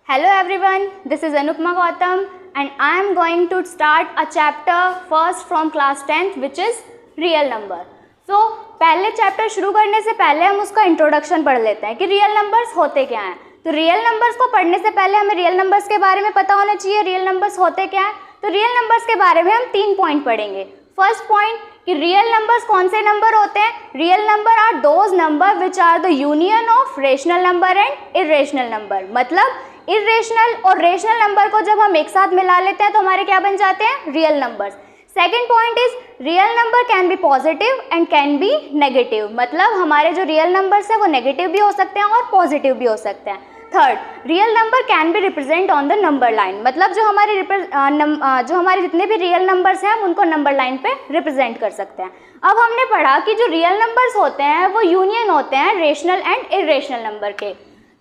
Hello everyone, this is Anupma Gautam and I am going to start a chapter first from class 10th which is real number. So पहले chapter शुरू करने से पहले हम उसका introduction पढ़ लेते हैं कि रियल नंबर्स होते क्या हैं. तो रियल नंबर्स को पढ़ने से पहले हमें रियल नंबर्स के बारे में पता होना चाहिए. रियल नंबर्स होते क्या हैं. तो रियल नंबर्स के बारे में हम 3 पॉइंट पढ़ेंगे. फर्स्ट पॉइंट कि रियल नंबर्स कौन से नंबर होते हैं. Real number are those number which are the union of rational number and irrational number. मतलब इरेशनल और रेशनल नंबर को जब हम एक साथ मिला लेते हैं तो हमारे क्या बन जाते हैं, real numbers. Second point is real number can be positive and can be negative. मतलब हमारे जो रियल नंबर्स हैं वो नेगेटिव भी हो सकते हैं और पॉजिटिव भी हो सकते हैं. Third, real number can be represent on the number line. मतलब जो हमारे जितने भी रियल नंबर्स हैं हम उनको नंबर लाइन पे रिप्रेजेंट कर सकते हैं. अब हमने पढ़ा कि जो रियल नंबर्स होते हैं वो यूनियन होते हैं रेशनल एंड इरेशनल नंबर के.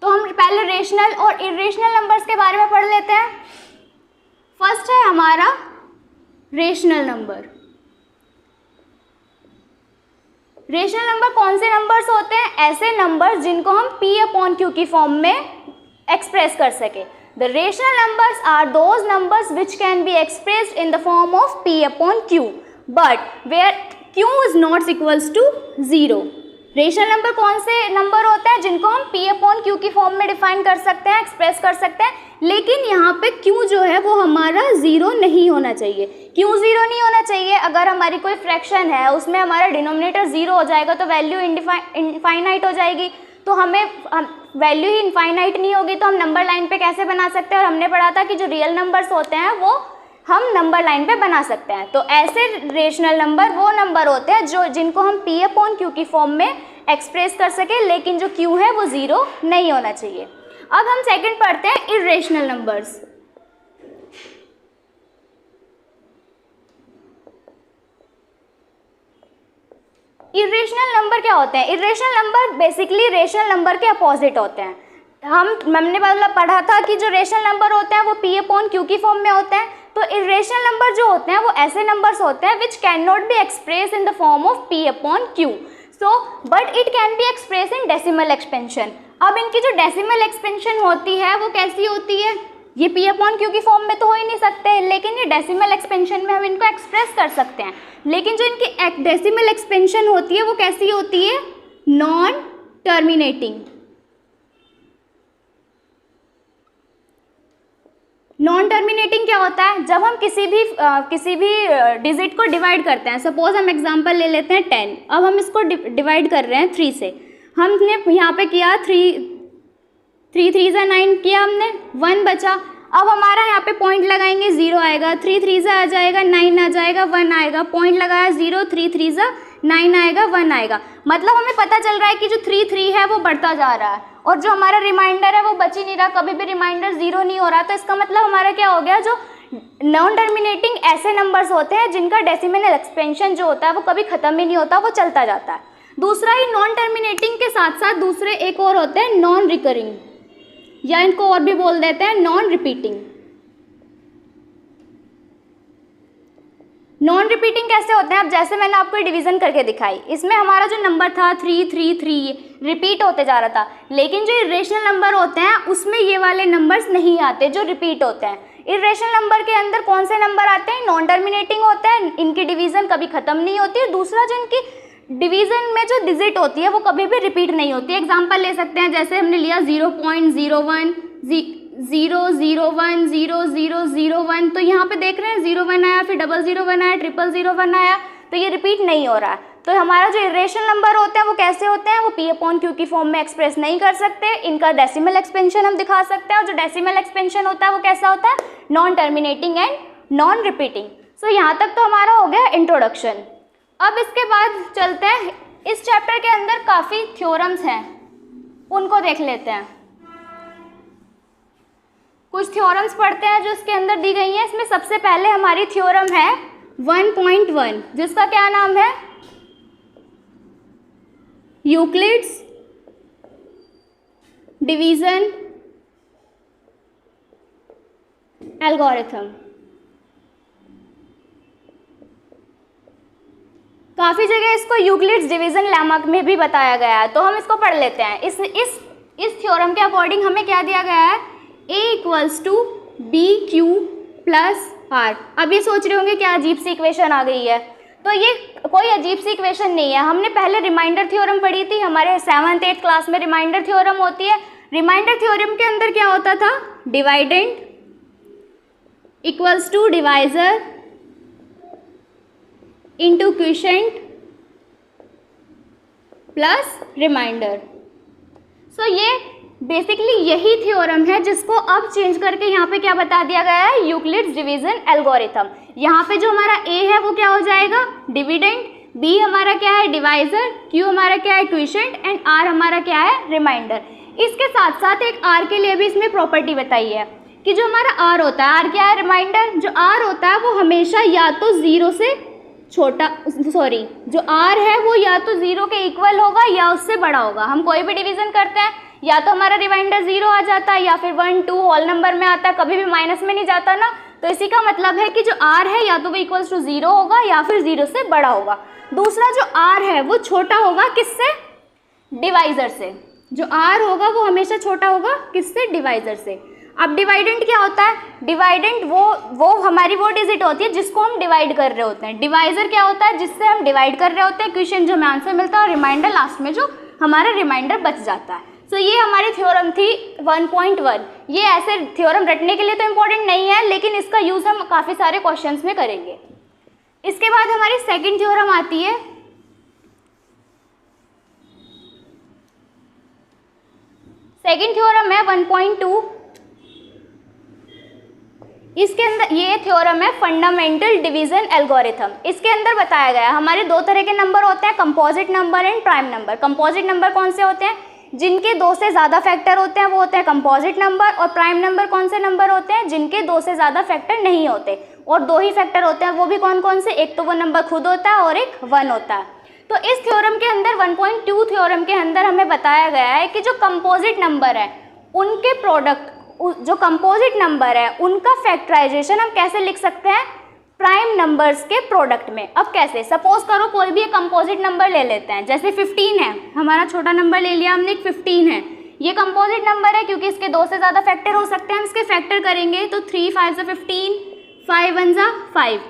तो हम पहले रेशनल और इरेशनल नंबर्स के बारे में पढ़ लेते हैं. फर्स्ट है हमारा रेशनल नंबर. रेशनल नंबर कौन से नंबर्स होते हैं, ऐसे नंबर्स जिनको हम P/Q की फॉर्म में एक्सप्रेस कर सके. The rational numbers are those numbers which can be expressed in the form of P/Q but where Q is not equals to 0. Rational number कौन से नंबर होते हैं जिनको हम P/Q की फॉर्म में डिफाइन कर सकते हैं, एक्सप्रेस कर सकते हैं, लेकिन यहाँ पे Q जो है वो हमारा 0 नहीं होना चाहिए. क्यों 0 नहीं होना चाहिए? अगर हमारी कोई फ्रैक्शन है उसमें हमारा डिनोमिनेटर 0 हो जाएगा तो वैल्यू इनफाइनाइट हो जाएगी. तो हमें वैल्यू ही इनफाइनाइट नहीं होगी तो हम नंबर लाइन पे कैसे बना सकते हैं. और हमने पढ़ा था कि जो रियल नंबर्स होते हैं वो हम नंबर लाइन पे बना सकते हैं. तो ऐसे रेशनल नंबर वो नंबर होते हैं जिनको हम P/Q की फॉर्म में एक्सप्रेस कर सके, लेकिन जो Q है वो 0 नहीं होना चाहिए. अब हम सेकंड पढ़ते हैं इरेशनल नंबर्स. इरेशनल नंबर क्या होते हैं? Irrational number basically rational number के अपोजिट होते हैं. हमने मतलब पढ़ा था कि जो रेशनल नंबर होते हैं वो P/Q की फॉर्म में होते हैं. तो इरेशनल नंबर जो होते हैं वो ऐसे नंबर्स होते हैं which can not be express in the form of P/Q. So but it can be express in decimal expansion. अब इनकी जो डेसिमल एक्सपेंशन होती है वो कैसी होती है? ये P/Q की फॉर्म में तो हो ही नहीं सकते, लेकिन ये डेसिमल एक्सपेंशन में हम इनको एक्सप्रेस कर सकते हैं. लेकिन जो इनकी डेसिमल एक्सपेंशन होती है वो कैसी होती है? Non terminating. नॉन टर्मिनेटिंग क्या होता है? जब हम किसी भी डिजिट को डिवाइड करते हैं, सपोज हम एग्जांपल ले लेते हैं 10. अब हम इसको डिवाइड कर रहे हैं 3 से. हमने यहाँ पे किया 3 3 × 9 किया हमने, 1 बचा. अब हमारा यहाँ पे पॉइंट लगाएंगे 0 आएगा, 3 3 आ जाएगा, 9 आ जाएगा, 1 आएगा. पॉइंट लगाया 0, 3 3 9 आएगा, 1 आएगा. मतलब हमें पता चल रहा है कि जो 3 है वो बढ़ता जा रहा है और जो हमारा रिमाइंडर है वो बच ही नहीं रहा. कभी भी रिमाइंडर 0 नहीं हो रहा. तो इसका मतलब हमारा क्या हो गया, जो नॉन टर्मिनेटिंग ऐसे नंबर्स होते हैं जिनका डेसिमल एक्सपेंशन जो होता है वो कभी ख़त्म ही नहीं होता, वो चलता जाता है. दूसरा ही नॉन टर्मिनेटिंग के साथ साथ दूसरे एक और होते हैं नॉन रिकरिंग, या इनको और भी बोल देते हैं नॉन रिपीटिंग. नॉन रिपीटिंग कैसे होते हैं? अब जैसे मैंने आपको डिवीजन करके दिखाई, इसमें हमारा जो नंबर था 3 3 3 रिपीट होते जा रहा था, लेकिन जो इरेशनल नंबर होते हैं उसमें ये वाले नंबर्स नहीं आते जो रिपीट होते हैं. इरेशनल नंबर के अंदर कौन से नंबर आते हैं? नॉन टर्मिनेटिंग होते हैं, इनकी डिवीजन कभी ख़त्म नहीं होती है. दूसरा जो इनकी डिवीजन में जो डिजिट होती है वो कभी भी रिपीट नहीं होती. एग्जाम्पल ले सकते हैं, जैसे हमने लिया 0.01 0 0 1 0 0 0 1. तो यहाँ पे देख रहे हैं 0 1 आया, फिर 001 आया, 000 आया, तो ये रिपीट नहीं हो रहा है. तो हमारा जो इरेशनल नंबर होते हैं वो कैसे होते हैं? वो P/Q की फॉर्म में एक्सप्रेस नहीं कर सकते. इनका डेसिमल एक्सपेंशन हम दिखा सकते हैं, और जो डेसिमल एक्सपेंशन होता है वो कैसा होता है? Non terminating and non repeating. So यहाँ तक तो हमारा हो गया इंट्रोडक्शन. अब इसके बाद चलते हैं, इस चैप्टर के अंदर काफ़ी थ्योरम्स हैं, उनको देख लेते हैं. कुछ थ्योरम्स पढ़ते हैं जो इसके अंदर दी गई हैं. इसमें सबसे पहले हमारी थ्योरम है 1.1, जिसका क्या नाम है? Euclid's division algorithm. काफ़ी जगह इसको यूक्लिड्स डिवीजन लेमा में भी बताया गया है, तो हम इसको पढ़ लेते हैं. इस थ्योरम के अकॉर्डिंग हमें क्या दिया गया है A equals to B Q plus R. अब ये सोच रहे होंगे क्या अजीब सी इक्वेशन आ गई है, तो ये कोई अजीब सी इक्वेशन नहीं है। हमने पहले रिमाइंडर थ्योरम पढ़ी थी, हमारे 7th 8th क्लास में रिमाइंडर थ्योरम होती है। रिमाइंडर थ्योरम के अंदर क्या होता था, dividend equals to divisor into quotient plus remainder. So ये बेसिकली यही थ्योरम है जिसको अब चेंज करके यहाँ पे क्या बता दिया गया है, यूक्लिड्स डिवीजन एल्गोरिथम। यहाँ पे जो हमारा a है वो क्या हो जाएगा, डिविडेंड, b हमारा क्या है, डिवाइजर, q हमारा क्या है, क्वोशिएंट, एंड r हमारा क्या है, रिमाइंडर। इसके साथ साथ एक r के लिए भी इसमें प्रॉपर्टी बताई है कि जो हमारा r होता है, r क्या है, रिमाइंडर, जो r होता है वो हमेशा या तो 0 से छोटा, सॉरी जो r है वो या तो 0 के इक्वल होगा या उससे बड़ा होगा। हम कोई भी डिवीजन करते हैं या तो हमारा रिमाइंडर 0 आ जाता है या फिर 1 2 होल नंबर में आता है, कभी भी माइनस में नहीं जाता ना। तो इसी का मतलब है कि जो r है या तो वो इक्वल्स टू 0 होगा या फिर 0 से बड़ा होगा। दूसरा जो r है वो छोटा होगा किससे, डिवाइजर से। जो r होगा वो हमेशा छोटा होगा किससे, डिवाइजर से। अब डिवाइडेंट क्या होता है, डिवाइडेंट वो हमारी वो डिजिट होती है जिसको हम डिवाइड कर रहे होते हैं। डिवाइजर क्या होता है, जिससे हम डिवाइड कर रहे होते हैं, क्वेश्चन जो हमें आंसर मिलता है, और रिमाइंडर लास्ट में जो हमारा रिमाइंडर बच जाता है। सो ये हमारी थ्योरम थी 1.1। ये ऐसे थ्योरम रटने के लिए तो इम्पोर्टेंट नहीं है, लेकिन इसका यूज़ हम काफ़ी सारे क्वेश्चंस में करेंगे। इसके बाद हमारी सेकंड थ्योरम आती है, सेकंड थ्योरम है 1.2। इसके अंदर ये थ्योरम है फंडामेंटल डिवीजन एल्गोरिथम। इसके अंदर बताया गया हमारे दो तरह के नंबर होते हैं, composite number and prime number. Composite number कौन से होते हैं, जिनके 2 से ज़्यादा फैक्टर होते हैं वो होते हैं कंपोजिट नंबर। और प्राइम नंबर कौन से नंबर होते हैं, जिनके 2 से ज़्यादा फैक्टर नहीं होते और 2 ही फैक्टर होते हैं। वो भी कौन कौन से, एक तो वो नंबर खुद होता है और एक 1 होता है। तो इस थ्योरम के अंदर 1.2 थ्योरम के अंदर हमें बताया गया है कि जो कंपोजिट नंबर है उनके प्रोडक्ट, जो कंपोजिट नंबर है उनका फैक्टराइजेशन हम कैसे लिख सकते हैं, प्राइम नंबर्स के प्रोडक्ट में। अब कैसे, सपोज करो कोई भी एक कंपोजिट नंबर ले लेते हैं, जैसे 15 है, हमारा छोटा नंबर ले लिया हमने, 15 है, ये कंपोजिट नंबर है क्योंकि इसके 2 से ज़्यादा फैक्टर हो सकते हैं। हम इसके फैक्टर करेंगे तो 3 5 × 15, 5 1 × 5।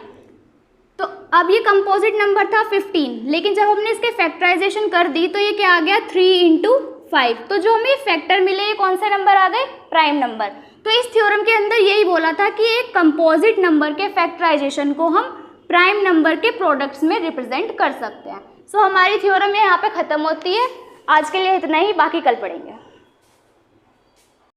तो अब ये कंपोजिट नंबर था 15, लेकिन जब हमने इसके फैक्टराइजेशन कर दी तो ये क्या आ गया, 3 × 5। तो जो हमें फैक्टर मिले ये कौन से नंबर आ गए, प्राइम नंबर। तो इस थ्योरम के अंदर यही बोला था कि एक कंपोजिट नंबर के फैक्टराइजेशन को हम प्राइम नंबर के प्रोडक्ट्स में रिप्रेजेंट कर सकते हैं। सो हमारी थ्योरम यहाँ पे ख़त्म होती है। आज के लिए इतना ही, बाकी कल पढ़ेंगे।